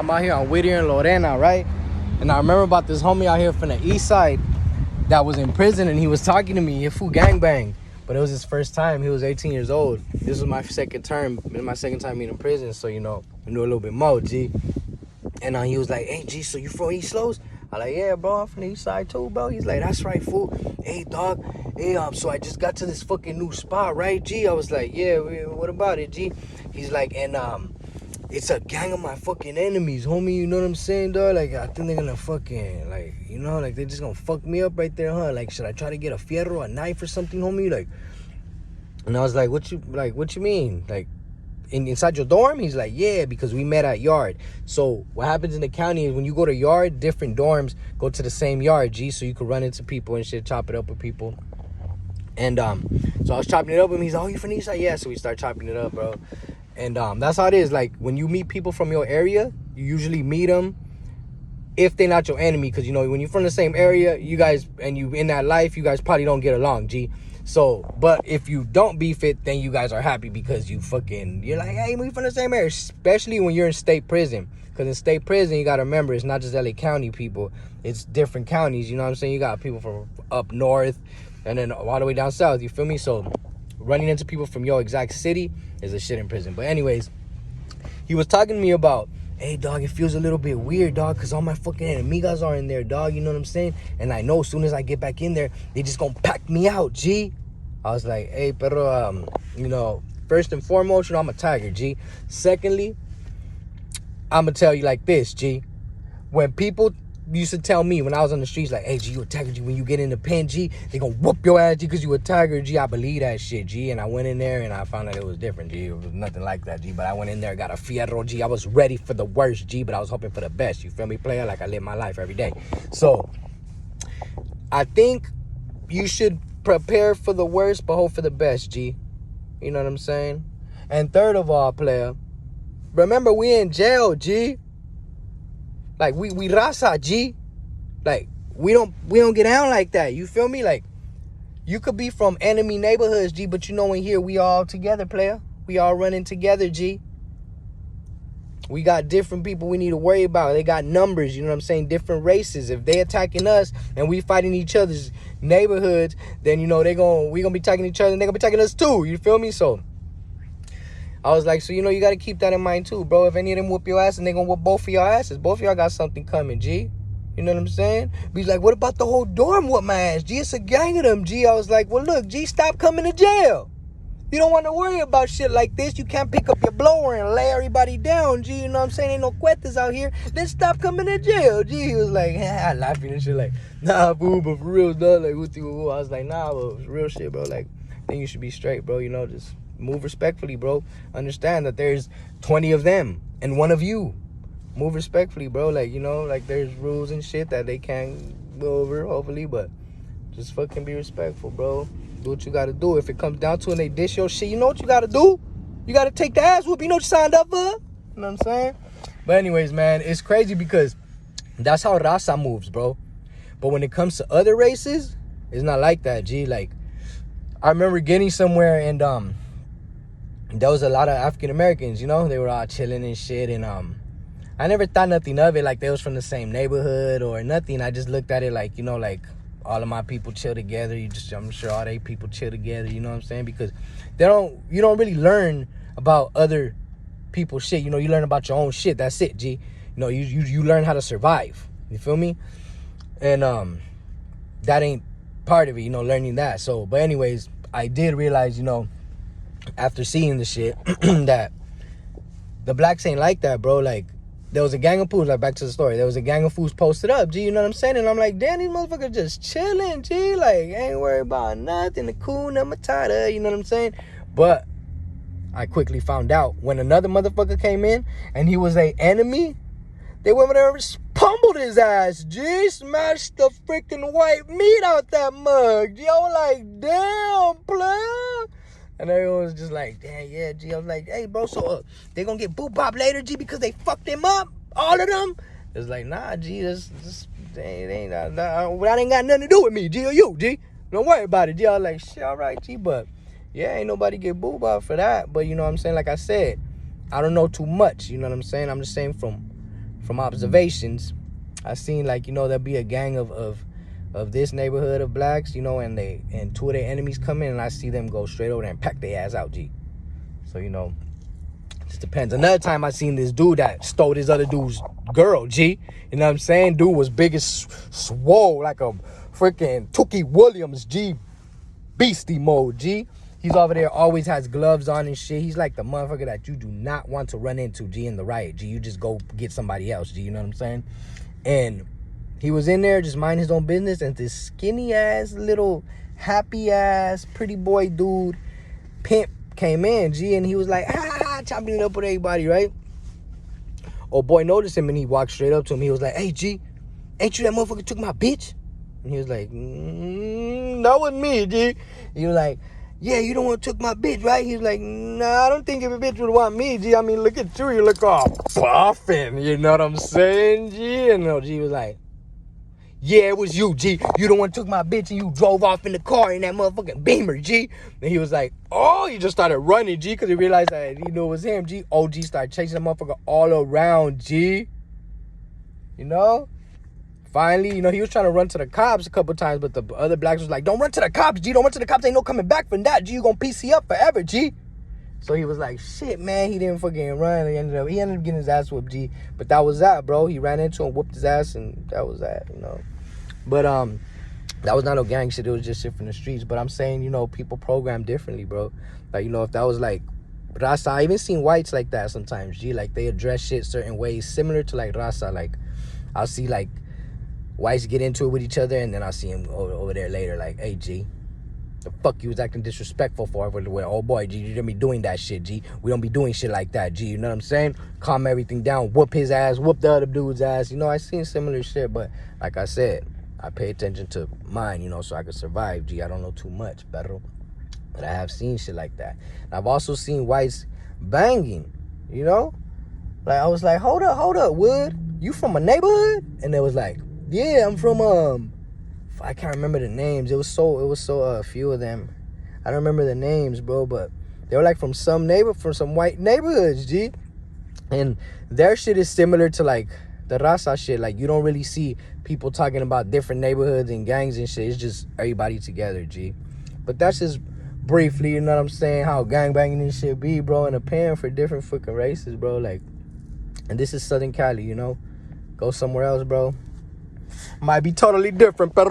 I'm out here on Whittier and Lorena, right? And I remember about this homie out here from the east side that was in prison, and he was talking to me, full gangbang. But it was his first time. He was 18 years old. This was my second term, my second time being in prison, so, you know, I knew a little bit more, G. And he was like, hey, G, so you from East Los? I like, yeah, bro, I'm from the east side too, bro. He's like, that's right, fool. Hey, dog. Hey, so I just got to this fucking new spot, right, G? I was like, yeah, what about it, G? He's like, and it's a gang of my fucking enemies, homie. You know what I'm saying, dog? Like, I think they're gonna fucking, like, you know, like, they're just gonna fuck me up right there, huh? Like, should I try to get a fierro, a knife or something, homie? Like, and I was like, what you mean? Like, inside your dorm? He's like, yeah, because we met at yard. So what happens in the county is when you go to yard, different dorms go to the same yard, G, so you can run into people and shit, chop it up with people. And so I was chopping it up with him. He's like, oh, you from the east side? Yeah, so we start chopping it up, bro. And that's how it is. Like, when you meet people from your area, you usually meet them if they're not your enemy, because, you know, when you're from the same area, you guys, and you in that life, you guys probably don't get along, G. So, but if you don't beef it, then you guys are happy because you're like, hey, we from the same area, especially when you're in state prison. Because in state prison, you got to remember, it's not just LA County people, it's different counties, you know what I'm saying? You got people from up north and then all the way down south, you feel me? So, running into people from your exact city is a shit in prison. But anyways, he was talking to me about, hey, dog, it feels a little bit weird, dog, because all my fucking amigas are in there, dog, you know what I'm saying? And I know as soon as I get back in there, they just gonna pack me out, G. I was like, hey, pero, you know, first and foremost, you know, I'm a tiger, G. Secondly, I'm going to tell you like this, G. When people used to tell me when I was on the streets, like, hey, G, you a tiger, G. When you get in the pen, G, they going to whoop your ass, G, because you a tiger, G. I believe that shit, G. And I went in there and I found out it was different, G. It was nothing like that, G. But I went in there, got a fierro, G. I was ready for the worst, G, but I was hoping for the best. You feel me, player? Like I live my life every day. So, I think you should prepare for the worst, but hope for the best, G. You know what I'm saying? And third of all, player, remember we in jail, G. Like we raza, G. Like we don't get down like that. You feel me? Like you could be from enemy neighborhoods, G, but you know in here we all together, player. We all running together, G. We got different people we need to worry about. They got numbers, you know what I'm saying? Different races. If they attacking us and we fighting each other's neighborhoods, then, you know, we gonna be attacking each other and they gonna be attacking us too. You feel me? So I was like, so, you know, you got to keep that in mind too, bro. If any of them whoop your ass and they gonna whoop both of your asses, both of y'all got something coming, G. You know what I'm saying? But he's like, what about the whole dorm whoop my ass, G? It's a gang of them, G. I was like, well, look, G, stop coming to jail. You don't want to worry about shit like this. You can't pick up your blower and lay everybody down, G. You know what I'm saying? Ain't no cuetas out here. Then stop coming to jail, G. He was like, laughing and shit like, nah, boo, but for real, dog. Like, what you? I was like, nah, but it's real shit, bro. Like, then you should be straight, bro. You know, just move respectfully, bro. Understand that there's 20 of them and one of you. Move respectfully, bro. Like, you know, like there's rules and shit that they can't go over, hopefully, but just fucking be respectful, bro. Do what you gotta do. If it comes down to it and they dish your shit, you know what you gotta do? You gotta take the ass whoop. You know what you signed up for? You know what I'm saying? But anyways, man, it's crazy because that's how raza moves, bro. But when it comes to other races, it's not like that, G. Like, I remember getting somewhere and there was a lot of African Americans, you know? They were all chilling and shit, and I never thought nothing of it, like they was from the same neighborhood or nothing. I just looked at it like, you know, like all of my people chill together. I'm sure all they people chill together, you know what I'm saying? Because you don't really learn about other people's shit. You know, you learn about your own shit. That's it, G. You know, you learn how to survive. You feel me? And that ain't part of it, you know, learning that. So, but anyways, I did realize, you know, after seeing the shit that the blacks ain't like that, bro. Like, there was a gang of fools, like, back to the story. There was a gang of fools posted up, G, you know what I'm saying? And I'm like, damn, these motherfuckers just chilling, G. Like, ain't worried about nothing. The Kuna Matata, you know what I'm saying? But I quickly found out when another motherfucker came in and he was a enemy, they went over there and pummeled his ass, G. Smashed the freaking white meat out that mug, G. I was like, damn, player. And everyone was just like, damn, yeah, G. I was like, hey, bro, so they gonna get boop-bop later, G, because they fucked him up? All of them? It's like, nah, G, that ain't got nothing to do with me, G, or you, G. Don't worry about it, G. I was like, shit, all right, G, but yeah, ain't nobody get boop-bop for that. But you know what I'm saying? Like I said, I don't know too much, you know what I'm saying? I'm just saying from from observations, I seen like, you know, there'll be a gang of this neighborhood of blacks, you know, and two of their enemies come in, and I see them go straight over there and pack their ass out, G. So, you know, just depends. Another time I seen this dude that stole this other dude's girl, G. You know what I'm saying? Dude was big as swole, like a freaking Tookie Williams, G. Beastie mode, G. He's over there, always has gloves on and shit. He's like the motherfucker that you do not want to run into, G, in the riot, G. You just go get somebody else, G. You know what I'm saying? And he was in there just minding his own business, and this skinny-ass, little happy-ass, pretty boy dude, pimp, came in, G, and he was like, chopping it up with everybody, right? Oh, boy noticed him, and he walked straight up to him. He was like, hey, G, ain't you that motherfucker took my bitch? And he was like, that wasn't me, G. He was like, yeah, you don't want to took my bitch, right? He was like, nah, I don't think if a bitch would want me, G. I mean, look at you. You look all buffing, you know what I'm saying, G? And G was like, yeah, it was you, G. You the one took my bitch and you drove off in the car in that motherfucking Beamer, G. And he was like, oh, he just started running, G, because he realized that he knew it was him, G. OG started chasing the motherfucker all around, G. You know? Finally, you know, he was trying to run to the cops a couple times, but the other blacks was like, don't run to the cops, G. Don't run to the cops. Ain't no coming back from that, G. You gonna PC up forever, G. So he was like, shit, man. He didn't fucking run. He ended up getting his ass whooped, G. But that was that, bro. He ran into him, whooped his ass, and that was that, you know. But that was not no gang shit. It was just shit from the streets. But I'm saying, you know, people program differently, bro. Like, you know, if that was like Raza, I even seen whites like that sometimes, G. Like, they address shit certain ways, similar to like Raza. Like, I'll see like whites get into it with each other, and then I'll see him over there later, like, hey, G, the fuck you was acting disrespectful for? Oh boy, G, you don't be doing that shit, G. We don't be doing shit like that, G. You know what I'm saying? Calm everything down, whoop his ass, whoop the other dude's ass. You know, I seen similar shit, but like I said, I pay attention to mine, you know, so I could survive, G. I don't know too much, but I have seen shit like that. And I've also seen whites banging, you know? Like, I was like, hold up, Wood. You from a neighborhood? And they was like, yeah, I'm from, I can't remember the names. It was so few of them. I don't remember the names, bro, but they were like from some white neighborhoods, G. And their shit is similar to like the Raza shit. Like, you don't really see people talking about different neighborhoods and gangs and shit. It's just everybody together, G. But that's just briefly, you know what I'm saying, how gangbanging and shit be, bro, and a pan for different fucking races, bro. Like, and this is Southern Cali, you know. Go somewhere else, bro. Might be totally different, pero